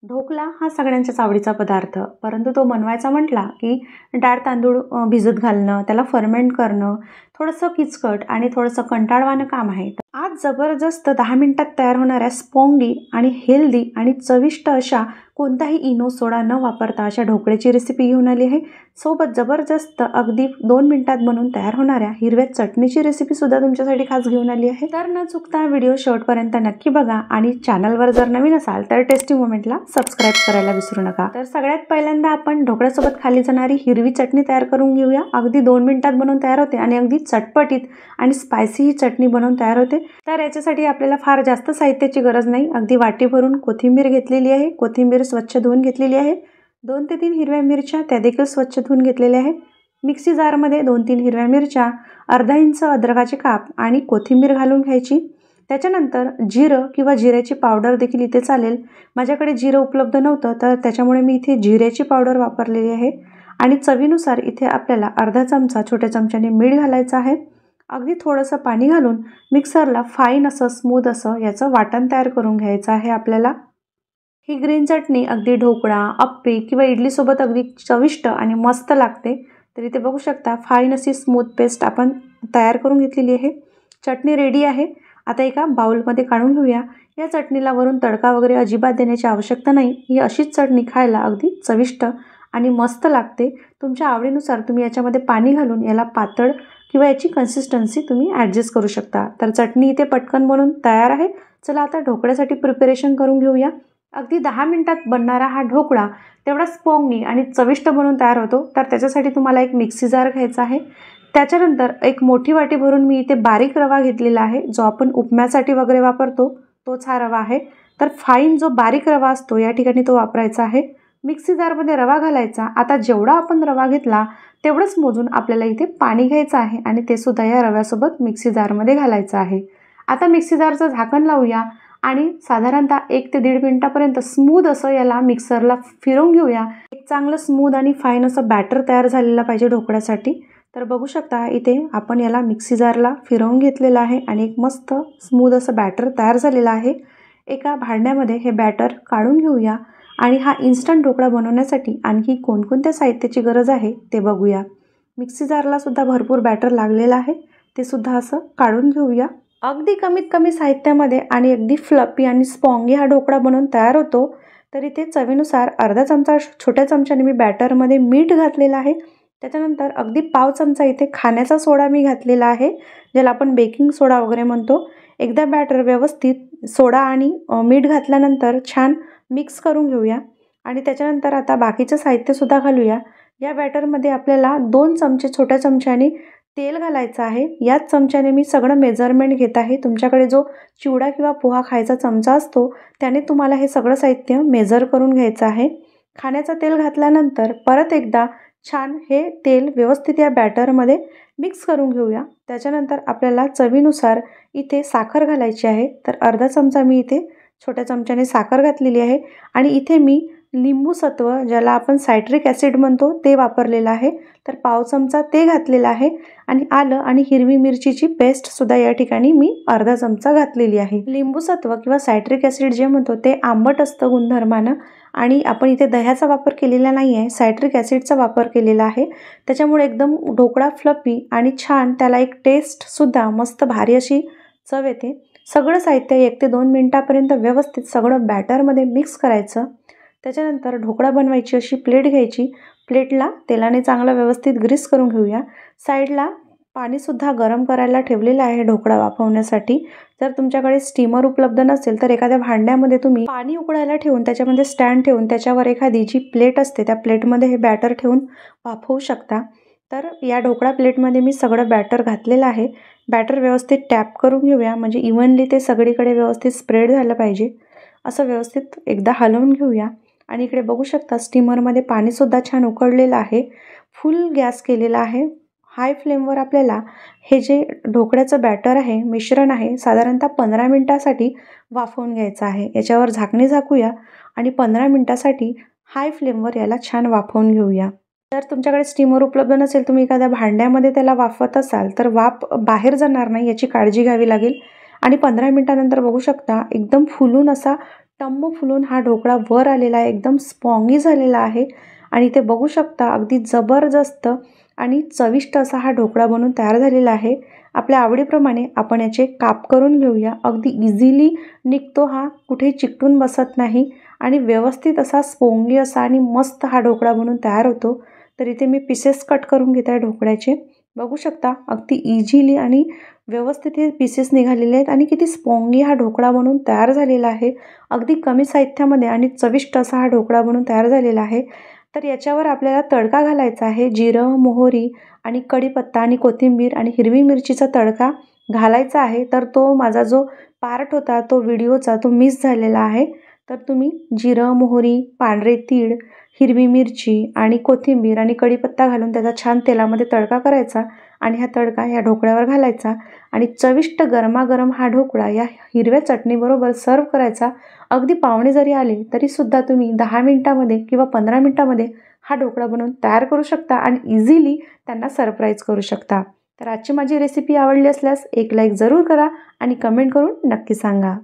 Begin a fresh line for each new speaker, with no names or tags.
ढोकळा हा सगळ्यांच्याच आवडीचा पदार्थ, परंतु तो बनवायचा म्हटला की डाळ तांदूळ भिजत घालणं, त्याला फर्मेंट करणं थोडंसं किचकट आणि थोडंसं कंटाळवाणं काम आहे. आज जबरदस्त 10 मिनिटात तयार होणाऱ्या स्पॉन्गी आणि हेल्दी आणि चविष्ट अशा कोणताही इनो सोडा न वापरता अशा ढोकळ्याची रेसिपी घेऊन आली आहे. सोबत जबरदस्त अगदी 2 मिनिटात बनवून तयार होणाऱ्या हिरव्या चटणीची रेसिपी सुद्धा तुमच्यासाठी खास घेऊन आली आहे. तर न चुकता व्हिडिओ शेवटपर्यंत नक्की बघा आणि चॅनलवर जर नवीन असाल तर टेस्टी मोमेंटला सबस्क्राईब करायला विसरू नका. तर सगळ्यात पहिल्यांदा आपण ढोकळ्यासोबत खाली जाणारी हिरवी चटणी तयार करून घेऊया. अगदी 2 मिनिटात बनवून तयार होते आणि अगदी चटपटीत आणि स्पायसी ही चटणी बनवून तयार होते. तर याच्यासाठी आपल्याला फार जास्त साहित्याची गरज नाही. अगदी वाटी भरून कोथिंबीर घेतलेली आहे. कोथिंबीर स्वच्छ धुवून घेतलेली आहे. 2 ते 3 हिरव्या मिरच्या त्या देखील स्वच्छ धुवून घेतलेल्या आहे. मिक्सी जारमध्ये 2-3 हिरव्या मिरच्या, अर्धा इंच अद्रकाचे काप आणि कोथिंबीर घालून घ्यायची. त्याच्यानंतर जिरं किंवा जिऱ्याची पावडर देखील इथे चालेल. माझ्याकडे जिरं उपलब्ध नव्हतं तर त्याच्यामुळे मी इथे जिऱ्याची पावडर वापरलेली आहे. आणि चवीनुसार इथे आपल्याला अर्धा चमचा छोट्या चमच्याने मीठ घालायचं आहे. अगदी थोडंसं पाणी घालून मिक्सरला फाईन असं स्मूथ असं याचं वाटण तयार करून घ्यायचं आहे आपल्याला. ही ग्रीन चटणी अगदी ढोकळा, अप्पे किंवा इडलीसोबत अगदी चविष्ट आणि मस्त लागते. तर इथे बघू शकता फाईन अशी स्मूथ पेस्ट आपण तयार करून घेतलेली आहे. चटणी रेडी आहे. आता एका बाउलमध्ये काढून घेऊया. या चटणीला वरून तडका वगैरे अजिबात देण्याची आवश्यकता नाही. ही अशीच चटणी खायला अगदी चविष्ट आणि मस्त लागते. तुमच्या आवडीनुसार तुम्ही याच्यामध्ये पाणी घालून याला पातळ किंवा याची कन्सिस्टन्सी तुम्ही ॲडजस्ट करू शकता. तर चटणी इथे पटकन बनवून तयार आहे. चला आता ढोकळ्यासाठी प्रिपरेशन करून घेऊया. अगदी 10 मिनिटात बनणारा हा ढोकळा तेवढा स्पॉन्गी आणि चविष्ट बनवून तयार होतो. तर त्याच्यासाठी तुम्हाला एक मिक्सी जार घ्यायचा आहे. त्याच्यानंतर एक मोठी वाटी भरून मी इथे बारीक रवा घेतलेला आहे. जो आपण उपम्यासाठी वगैरे वापरतो तोच हा रवा आहे. तर फाईन जो बारीक रवा असतो या ठिकाणी तो वापरायचा आहे. मिक्सी जारमध्ये रवा घालायचा. आता जेवढा आपण रवा घेतला तेवढंच मोजून आपल्याला इथे पाणी घ्यायचं आहे आणि ते सुद्धा या रव्यासोबत मिक्सी जारमध्ये घालायचं आहे. आता मिक्सी जारचं झाकण लावूया आणि साधारणतः 1 ते 1.5 मिनिटापर्यंत स्मूथ असं याला मिक्सरला फिरवून घेऊया. एक चांगलं स्मूथ आणि फाईन असं बॅटर तयार झालेलं पाहिजे ढोकळ्यासाठी. तर बघू शकता इथे आपण याला मिक्सी जारला फिरवून घेतलेलं आहे आणि एक मस्त स्मूथ असं बॅटर तयार झालेलं आहे. एका भांड्यामध्ये हे बॅटर काढून घेऊया आणि हा इन्स्टंट ढोकळा बनवण्यासाठी आणखी कोणकोणत्या साहित्याची गरज आहे ते बघूया. मिक्सी जारला सुद्धा भरपूर बॅटर लागलेलं आहे. ते सुद्धा असं काढून घेऊया. अगदी कमीत कमी साहित्यामध्ये आणि अगदी फ्लपी आणि स्पॉन्गी हा ढोकळा बनवून तयार होतो. तर इथे चवीनुसार अर्धा चमचा छोट्या चमच्याने मी बॅटरमध्ये मीठ घातलेलं आहे. त्याच्यानंतर अगदी पाव चमचा इथे खाण्याचा सोडा मी घातलेला आहे, ज्याला आपण बेकिंग सोडा वगैरे म्हणतो. एकदा बॅटर व्यवस्थित सोडा आणि मीठ घातल्यानंतर छान मिक्स करून घेऊया आणि त्याच्यानंतर आता बाकीचं साहित्यसुद्धा घालूया. या बॅटरमध्ये आपल्याला 2 चमचे छोट्या चमच्याने तेल घालायचं आहे. याच चमच्याने मी सगळं मेजरमेंट घेत आहे. तुमच्याकडे जो चिवडा किंवा पोहा खायचा चमचा असतो त्याने तुम्हाला हे सगळं साहित्य मेजर करून घ्यायचं आहे. खाण्याचं तेल घातल्यानंतर परत एकदा छान हे तेल व्यवस्थित या बॅटरमध्ये मिक्स करून घेऊया. त्याच्यानंतर आपल्याला चवीनुसार इथे साखर घालायची आहे. तर अर्धा चमचा मी इथे छोट्या चमच्याने साखर घातलेली आहे आणि इथे मी लिंबू सत्व ज्याला आपण सायट्रिक ॲसिड म्हणतो ते वापरलेलं आहे. तर पाव चमचा ते घातलेला आहे आणि आलं आणि हिरवी मिरचीची पेस्टसुद्धा या ठिकाणी मी अर्धा चमचा घातलेली आहे. लिंबू सत्व किंवा सायट्रिक ॲसिड जे म्हणतो ते आंबट असतं गुणधर्मानं आणि आपण इथे दह्याचा वापर केलेला नाही आहे, सायट्रिक ॲसिडचा वापर केलेला आहे. त्याच्यामुळे एकदम ढोकळा फ्लपी आणि छान त्याला एक टेस्टसुद्धा मस्त भारी अशी चव येते. सगळं साहित्य 1 ते 2 मिनिटापर्यंत व्यवस्थित सगळं बॅटरमध्ये मिक्स करायचं. त्याच्यानंतर ढोकळा बनवायची अशी प्लेट घ्यायची. प्लेटला तेलाने चांगलं व्यवस्थित ग्रीस करून घेऊया. साईडला पाणीसुद्धा गरम करायला ठेवलेलं आहे ढोकळा वाफवण्यासाठी. जर तुमच्याकडे स्टीमर उपलब्ध नसेल तर एखाद्या भांड्यामध्ये तुम्ही पाणी उकळायला ठेवून त्याच्यामध्ये स्टँड ठेवून त्याच्यावर एखादी जी प्लेट असते त्या प्लेटमध्ये हे बॅटर ठेवून वाफवू शकता. तर या ढोकळा प्लेटमध्ये मी सगळं बॅटर घातलेलं आहे. बॅटर व्यवस्थित टॅप करून घेऊया म्हणजे इव्हनली ते सगळीकडे व्यवस्थित स्प्रेड झालं पाहिजे. असं व्यवस्थित एकदा हलवून घेऊया आणि इकडे बघू शकता स्टीमरमध्ये पाणीसुद्धा छान उकळलेलं आहे. फुल गॅस केलेला आहे. हाय फ्लेमवर आपल्याला हे जे ढोकळ्याचं बॅटर आहे, मिश्रण आहे, साधारणतः 15 मिनिटासाठी वाफवून घ्यायचं आहे. याच्यावर झाकणी झाकूया आणि 15 मिनिटासाठी हाय फ्लेमवर याला छान वाफवून घेऊया. जर तुमच्याकडे स्टीमर उपलब्ध नसेल, तुम्ही एखाद्या भांड्यामध्ये त्याला वाफवत असाल तर वाफ बाहेर जाणार नाही याची काळजी घ्यावी लागेल. आणि 15 मिनिटानंतर बघू शकता एकदम फुलून असा टम्म फुलून हा ढोकळा वर आलेला आहे, एकदम स्पॉंगी झालेला आहे आणि ते बघू शकता अगदी जबरदस्त आणि चविष्ट असा हा ढोकळा बनून तयार झालेला आहे. आपल्या आवडीप्रमाणे आपण याचे काप करून घेऊया. अगदी इझिली निघतो हा, कुठेही चिकटून बसत नाही आणि व्यवस्थित असा स्पॉंगी असा आणि मस्त हा ढोकळा बनून तयार होतो. तर इथे मी पीसेस कट करून घेत आहे ढोकळ्याचे. बघू शकता अगदी इझिली आणि व्यवस्थित हे पीसेस निघालेले आहेत आणि किती स्पॉंगी हा ढोकळा बनून तयार झालेला आहे. अगदी कमी साहित्यामध्ये आणि चविष्ट असा हा ढोकळा बनून तयार झालेला आहे. तर याच्यावर आपल्याला तडका घालायचा आहे. जिरं, मोहरी आणि कढीपत्ता आणि कोथिंबीर आणि हिरवी मिरचीचा तडका घालायचा आहे. तर तो माझा जो पार्ट होता तो व्हिडिओचा तो मिस झालेला आहे. तर तुम्ही जिरं, मोहरी, पांढरे तीळ, हिरवी मिरची आणि कोथिंबीर आणि कढीपत्ता घालून त्याचा छान तेलामध्ये तडका करायचा आणि हा तडका या ढोकळ्यावर घालायचा आणि चविष्ट गरमागरम हा ढोकळा या हिरव्या चटणीबरोबर सर्व करायचा. अगदी पाहुणे जरी आले तरीसुद्धा तुम्ही 10 मिनिटामध्ये किंवा 15 मिनिटामध्ये हा ढोकळा बनवून तयार करू शकता आणि इझिली त्यांना सरप्राईज करू शकता. तर आजची माझी रेसिपी आवडली असल्यास एक लाईक जरूर करा आणि कमेंट करून नक्की सांगा.